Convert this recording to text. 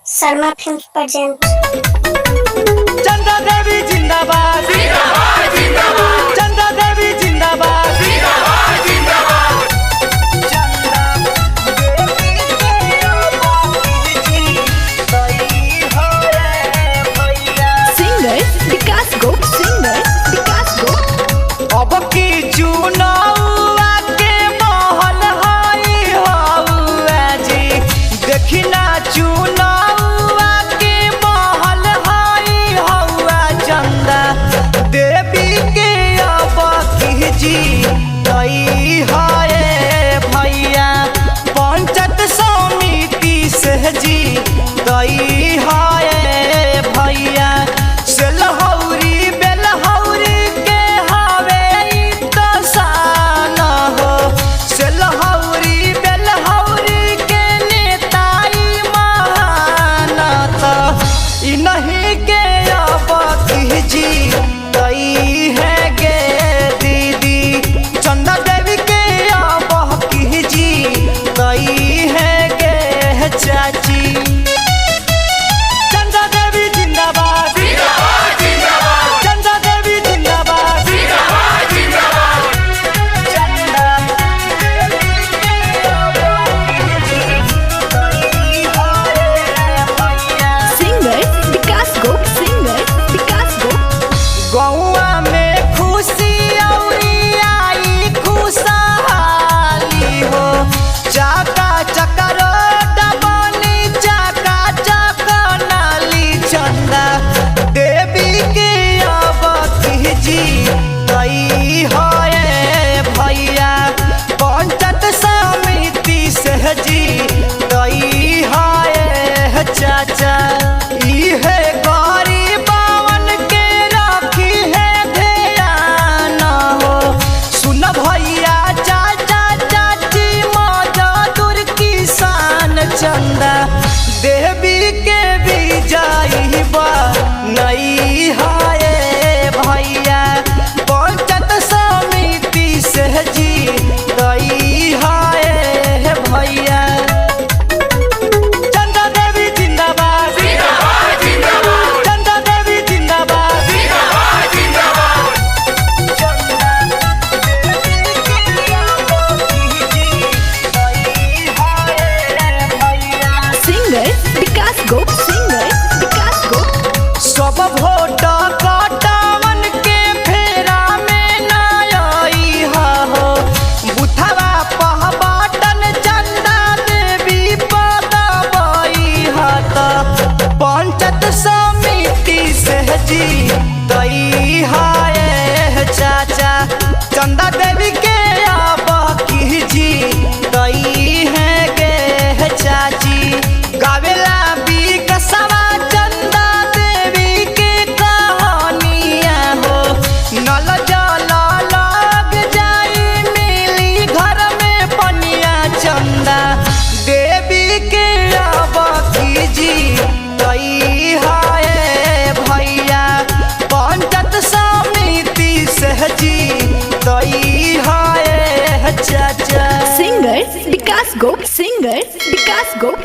Sharma film present. Chanda Devi जिंदाबाद, जिंदाबाद जिंदाबाद। चंदा देवी जिंदाबाद, जिंदाबाद जिंदाबाद। Singer Vikas Gop, singer Vikas Gop. अब की चुनावा के महल हाई हौआ जी, देखी ना चुनावा के महल हाई हौआ। चंदा देवी के अब की जी दई हाय भैया, पंचायत समिति से जी दई हाय भैया। सेलहौरी बेलहौरी के हवे ई तो शान हो, सेलहौरी बेलहौरी के नेताई महान तो ई नहीं के अब की जी दई है गे दीदी। चंदा देवी के अब की जी दई है गे चाची। चंदा देवी जिंदाबाद, जिंदाबाद जिंदाबाद। चंदा देवी जिंदाबाद, जिंदाबाद जिंदाबाद। चंदा देवी के अब की जी भैया। सिंगर विकास गोप, सिंगर विकास गोप। गौआ में खुशी औरी आई खुशहाली हो, चाका चकरो डबनी चाका चकनाली। चंदा देवी के अब की जी दई हाय भैया, पंचायत समिति से जी दई हाय चाचा। इहे गरीबवन के रखी है ध्यान हो, सुन भैया चाचा चाची मजदूर किसान। चंदा देवी के विजयी नई हाय भैया, पंचायत समिति से जी दई हाय भैया। चंदा देवी जिंदाबाद, जिंदाबाद जिंदाबाद। चंदा देवी जिंदाबाद, जिंदाबाद जिंदाबाद। चंदा देवी के अब की जी दई हाय भैया। सिंगर विकास गोप, सिंगर विकास गोप। सब वोट कटावन के फेरा में न आई हो, बुथवा पह बटन चंदा देवी पदबई हत। पंचायत समिति से जी दई हाय चाचा। चंदा देवी के अब की जी दई है गे चाची। गावेला विकसवा चंदा देवी के कहानियाँ हो, नल जल लग जाई मिली घर में पनिया। चंदा देवी के अब की जी दई हाय भैया, पंचायत समिति से जी दई हाय चाचा। सिंगर विकास गोप, सिंगर विकास गोप।